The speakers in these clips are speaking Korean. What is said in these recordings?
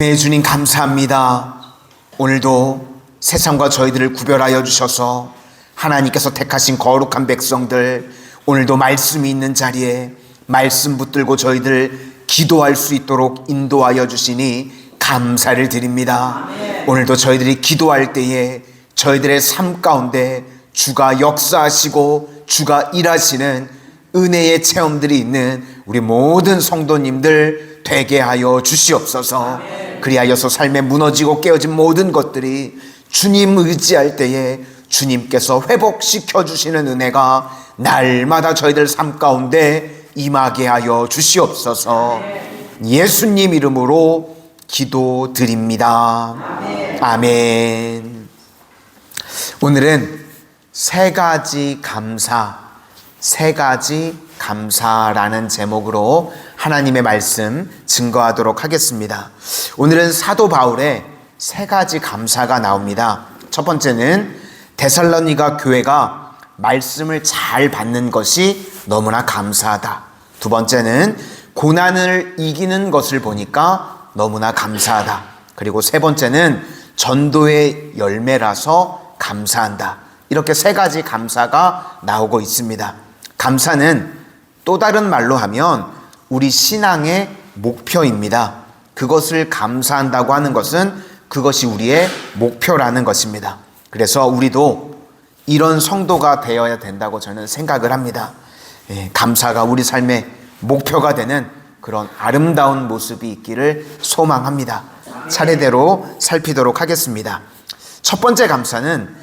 네, 주님 감사합니다. 오늘도 세상과 저희들을 구별하여 주셔서 하나님께서 택하신 거룩한 백성들, 오늘도 말씀이 있는 자리에 말씀 붙들고 저희들 기도할 수 있도록 인도하여 주시니 감사를 드립니다. 오늘도 저희들이 기도할 때에 저희들의 삶 가운데 주가 역사하시고 주가 일하시는 은혜의 체험들이 있는 우리 모든 성도님들 되게 하여 주시옵소서. 그리하여서 삶에 무너지고 깨어진 모든 것들이 주님 의지할 때에 주님께서 회복시켜 주시는 은혜가 날마다 저희들 삶 가운데 임하게 하여 주시옵소서. 예수님 이름으로 기도드립니다. 아멘. 오늘은 세 가지 감사라는 제목으로 하나님의 말씀 증거하도록 하겠습니다. 오늘은 사도 바울의 세 가지 감사가 나옵니다. 첫 번째는 데살로니가 교회가 말씀을 잘 받는 것이 너무나 감사하다. 두 번째는 고난을 이기는 것을 보니까 너무나 감사하다. 그리고 세 번째는 전도의 열매라서 감사한다. 이렇게 세 가지 감사가 나오고 있습니다. 감사는 또 다른 말로 하면 우리 신앙의 목표입니다. 그것을 감사한다고 하는 것은 그것이 우리의 목표라는 것입니다. 그래서 우리도 이런 성도가 되어야 된다고 저는 생각을 합니다. 감사가 우리 삶의 목표가 되는 그런 아름다운 모습이 있기를 소망합니다. 차례대로 살피도록 하겠습니다. 첫 번째 감사는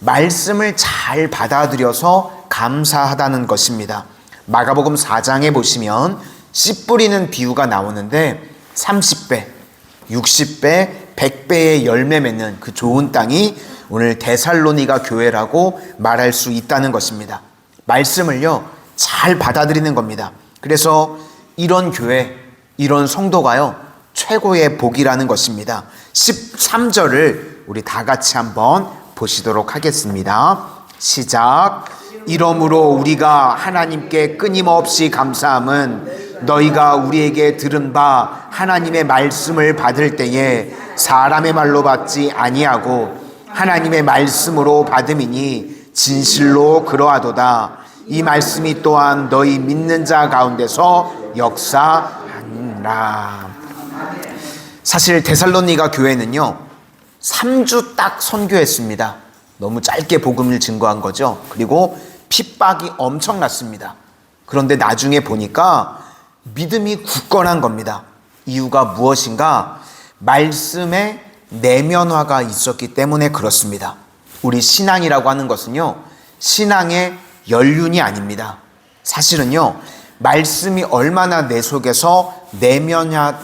말씀을 잘 받아들여서 감사하다는 것입니다. 마가복음 4장에 보시면 씨 뿌리는 비유가 나오는데 30배, 60배, 100배의 열매 맺는 그 좋은 땅이 오늘 데살로니가 교회라고 말할 수 있다는 것입니다. 말씀을요 잘 받아들이는 겁니다. 그래서 이런 교회, 이런 성도가요 최고의 복이라는 것입니다. 13절을 우리 다 같이 한번 보시도록 하겠습니다. 시작. 이러므로 우리가 하나님께 끊임없이 감사함은 너희가 우리에게 들은 바 하나님의 말씀을 받을 때에 사람의 말로 받지 아니하고 하나님의 말씀으로 받음이니 진실로 그러하도다. 이 말씀이 또한 너희 믿는 자 가운데서 역사하니라. 사실 데살로니가 교회는요 3주 딱 선교했습니다. 너무 짧게 복음을 증거한 거죠. 그리고 핍박이 엄청났습니다. 그런데 나중에 보니까 믿음이 굳건한 겁니다. 이유가 무엇인가? 말씀에 내면화가 있었기 때문에 그렇습니다. 우리 신앙이라고 하는 것은요 신앙의 연륜이 아닙니다. 사실은요 말씀이 얼마나 내 속에서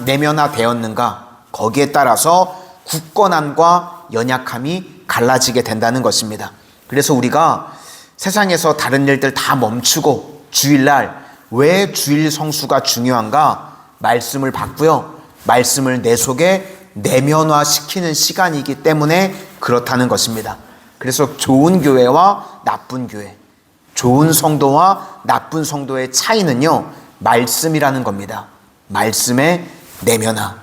내면화되었는가 거기에 따라서 굳건함과 연약함이 갈라지게 된다는 것입니다. 그래서 우리가 세상에서 다른 일들 다 멈추고 주일날 왜 주일 성수가 중요한가? 말씀을 받고요. 말씀을 내 속에 내면화시키는 시간이기 때문에 그렇다는 것입니다. 그래서 좋은 교회와 나쁜 교회, 좋은 성도와 나쁜 성도의 차이는요 말씀이라는 겁니다. 말씀의 내면화.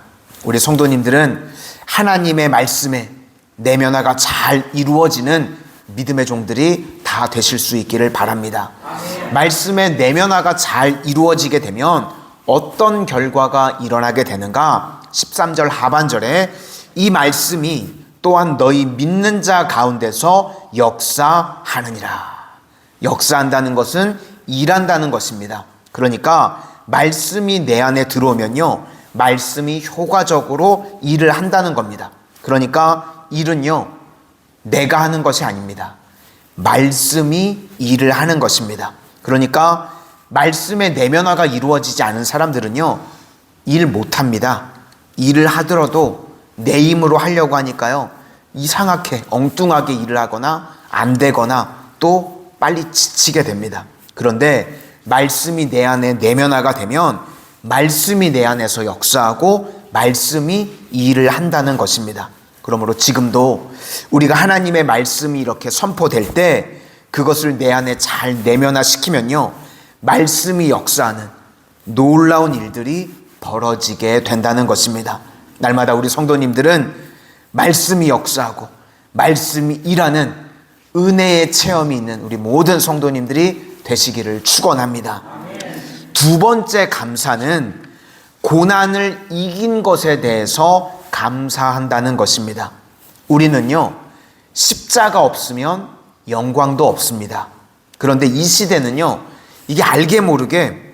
우리 성도님들은 하나님의 말씀에 내면화가 잘 이루어지는 믿음의 종들이 다 되실 수 있기를 바랍니다. 말씀의 내면화가 잘 이루어지게 되면 어떤 결과가 일어나게 되는가? 13절 하반절에 이 말씀이 또한 너희 믿는 자 가운데서 역사하느니라. 역사한다는 것은 일한다는 것입니다. 그러니까 말씀이 내 안에 들어오면요 말씀이 효과적으로 일을 한다는 겁니다. 그러니까 일은요 내가 하는 것이 아닙니다. 말씀이 일을 하는 것입니다. 그러니까 말씀의 내면화가 이루어지지 않은 사람들은요 일 못합니다. 일을 하더라도 내 힘으로 하려고 하니까요 이상하게 엉뚱하게 일을 하거나 안 되거나 또 빨리 지치게 됩니다. 그런데 말씀이 내 안에 내면화가 되면 말씀이 내 안에서 역사하고 말씀이 일을 한다는 것입니다. 그러므로 지금도 우리가 하나님의 말씀이 이렇게 선포될 때 그것을 내 안에 잘 내면화시키면요 말씀이 역사하는 놀라운 일들이 벌어지게 된다는 것입니다. 날마다 우리 성도님들은 말씀이 역사하고 말씀이 일하는 은혜의 체험이 있는 우리 모든 성도님들이 되시기를 축원합니다. 두 번째 감사는 고난을 이긴 것에 대해서 감사한다는 것입니다. 우리는요, 십자가 없으면 영광도 없습니다. 그런데 이 시대는요, 이게 알게 모르게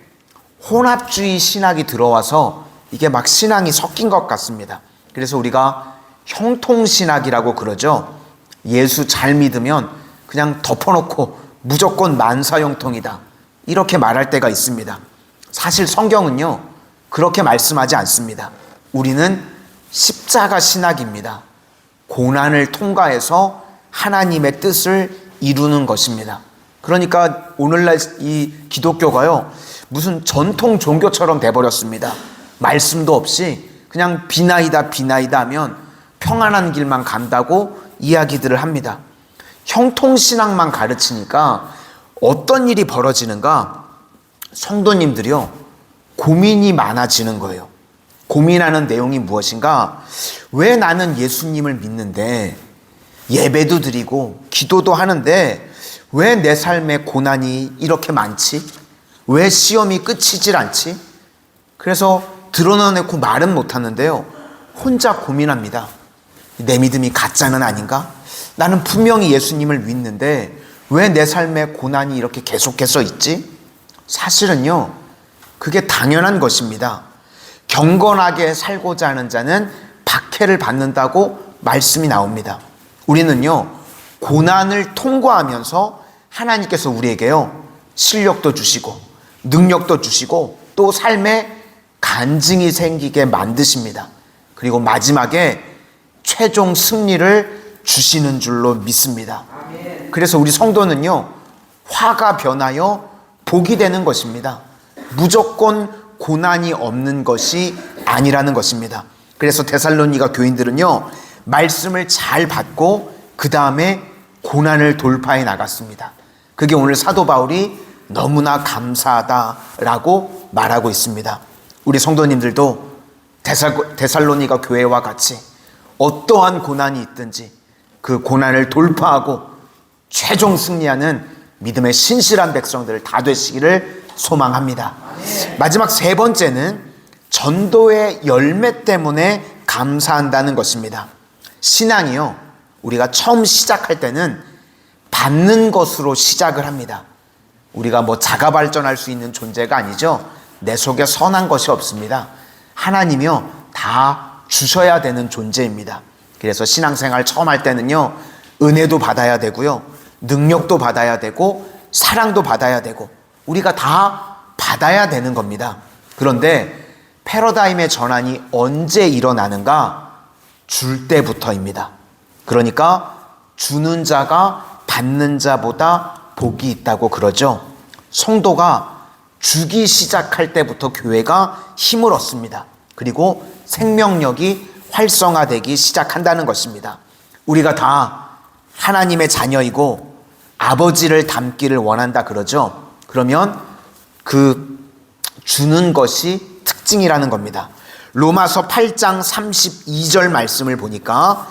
혼합주의 신학이 들어와서 이게 막 신앙이 섞인 것 같습니다. 그래서 우리가 형통신학이라고 그러죠. 예수 잘 믿으면 그냥 덮어놓고 무조건 만사형통이다, 이렇게 말할 때가 있습니다. 사실 성경은요, 그렇게 말씀하지 않습니다. 우리는 십자가 신학입니다. 고난을 통과해서 하나님의 뜻을 이루는 것입니다. 그러니까 오늘날 이 기독교가요, 무슨 전통 종교처럼 돼버렸습니다. 말씀도 없이 그냥 비나이다 하면 평안한 길만 간다고 이야기들을 합니다. 형통신학만 가르치니까 어떤 일이 벌어지는가? 성도님들이요, 고민이 많아지는 거예요. 고민하는 내용이 무엇인가? 왜 나는 예수님을 믿는데, 예배도 드리고 기도도 하는데 왜 내 삶에 고난이 이렇게 많지? 왜 시험이 끝이질 않지? 그래서 드러내놓고 말은 못하는데요, 혼자 고민합니다. 내 믿음이 가짜는 아닌가? 나는 분명히 예수님을 믿는데 왜 내 삶에 고난이 이렇게 계속해서 있지? 사실은요, 그게 당연한 것입니다. 경건하게 살고자 하는 자는 박해를 받는다고 말씀이 나옵니다. 우리는요, 고난을 통과하면서 하나님께서 우리에게요, 실력도 주시고 능력도 주시고 또 삶에 간증이 생기게 만드십니다. 그리고 마지막에 최종 승리를 주시는 줄로 믿습니다. 그래서 우리 성도는요, 화가 변하여 복이 되는 것입니다. 무조건 고난이 없는 것이 아니라는 것입니다. 그래서 데살로니가 교인들은요, 말씀을 잘 받고 그 다음에 고난을 돌파해 나갔습니다. 그게 오늘 사도 바울이 너무나 감사하다라고 말하고 있습니다. 우리 성도님들도 데살로니가 교회와 같이 어떠한 고난이 있든지 그 고난을 돌파하고 최종 승리하는 믿음의 신실한 백성들 다 되시기를 소망합니다. 마지막 세 번째는 전도의 열매 때문에 감사한다는 것입니다. 신앙이요, 우리가 처음 시작할 때는 받는 것으로 시작을 합니다. 우리가 뭐 자가 발전할 수 있는 존재가 아니죠. 내 속에 선한 것이 없습니다. 하나님이요, 다 주셔야 되는 존재입니다. 그래서 신앙생활 처음 할 때는요, 은혜도 받아야 되고요, 능력도 받아야 되고 사랑도 받아야 되고 우리가 다 받아야 되는 겁니다. 그런데 패러다임의 전환이 언제 일어나는가? 줄 때부터입니다. 그러니까 주는 자가 받는 자보다 복이 있다고 그러죠. 성도가 주기 시작할 때부터 교회가 힘을 얻습니다. 그리고 생명력이 활성화되기 시작한다는 것입니다. 우리가 다 하나님의 자녀이고 아버지를 닮기를 원한다 그러죠. 그러면 그 주는 것이 특징이라는 겁니다. 로마서 8장 32절 말씀을 보니까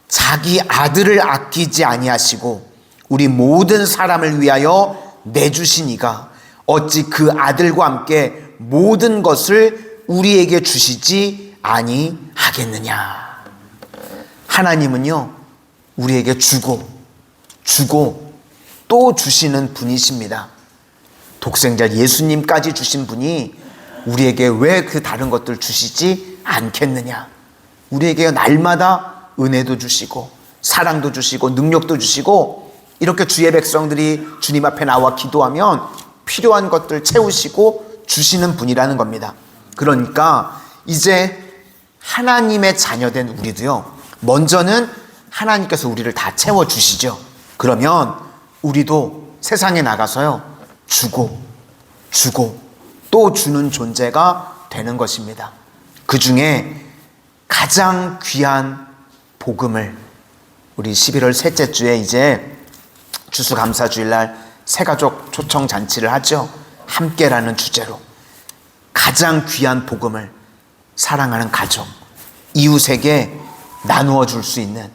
자기 아들을 아끼지 아니하시고 우리 모든 사람을 위하여 내주신 이가 어찌 그 아들과 함께 모든 것을 우리에게 주시지 아니하겠느냐. 하나님은요, 우리에게 주고 또 주시는 분이십니다. 독생자 예수님까지 주신 분이 우리에게 왜 그 다른 것들 주시지 않겠느냐. 우리에게 날마다 은혜도 주시고 사랑도 주시고 능력도 주시고 이렇게 주의 백성들이 주님 앞에 나와 기도하면 필요한 것들 채우시고 주시는 분이라는 겁니다. 그러니까 이제 하나님의 자녀된 우리도요, 먼저는 하나님께서 우리를 다 채워주시죠. 그러면 우리도 세상에 나가서요, 주고 또 주는 존재가 되는 것입니다. 그 중에 가장 귀한 복음을 우리 11월 셋째 주에 이제 추수감사주일날 새가족 초청 잔치를 하죠. 함께라는 주제로 가장 귀한 복음을 사랑하는 가족, 이웃에게 나누어 줄 수 있는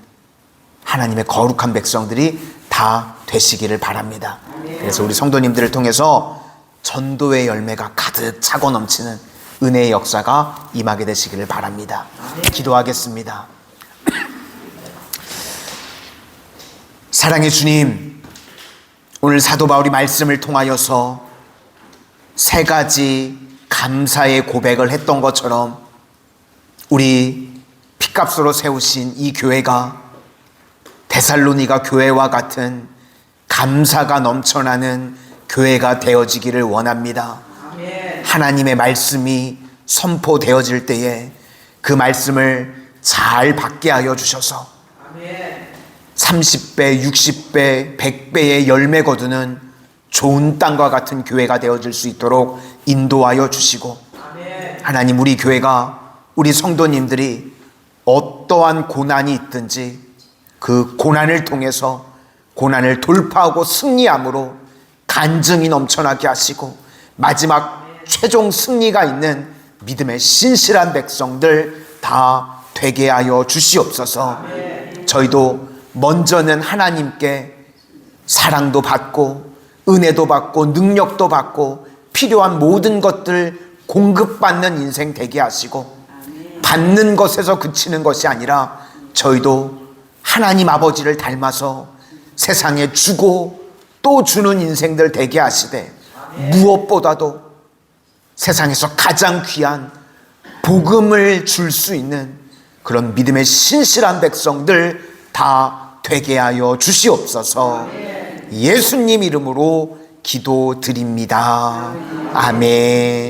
하나님의 거룩한 백성들이 다 되시기를 바랍니다. 그래서 우리 성도님들을 통해서 전도의 열매가 가득 차고 넘치는 은혜의 역사가 임하게 되시기를 바랍니다. 기도하겠습니다. 사랑의 주님, 오늘 사도 바울이 말씀을 통하여서 세 가지 감사의 고백을 했던 것처럼 우리 피값으로 세우신 이 교회가 데살로니가 교회와 같은 감사가 넘쳐나는 교회가 되어지기를 원합니다. 하나님의 말씀이 선포되어질 때에 그 말씀을 잘 받게 하여 주셔서 30배, 60배, 100배의 열매 거두는 좋은 땅과 같은 교회가 되어질 수 있도록 인도하여 주시고, 하나님, 우리 교회가, 우리 성도님들이 어떠한 고난이 있든지 그 고난을 통해서 고난을 돌파하고 승리함으로 간증이 넘쳐나게 하시고 마지막 최종 승리가 있는 믿음의 신실한 백성들 다 되게 하여 주시옵소서. 저희도 먼저는 하나님께 사랑도 받고 은혜도 받고 능력도 받고 필요한 모든 것들 공급받는 인생 되게 하시고, 받는 것에서 그치는 것이 아니라 저희도 하나님 아버지를 닮아서 세상에 주고 또 주는 인생들 되게 하시되, 무엇보다도 세상에서 가장 귀한 복음을 줄 수 있는 그런 믿음의 신실한 백성들 다 되게 하여 주시옵소서. 예수님 이름으로 기도드립니다. 아멘.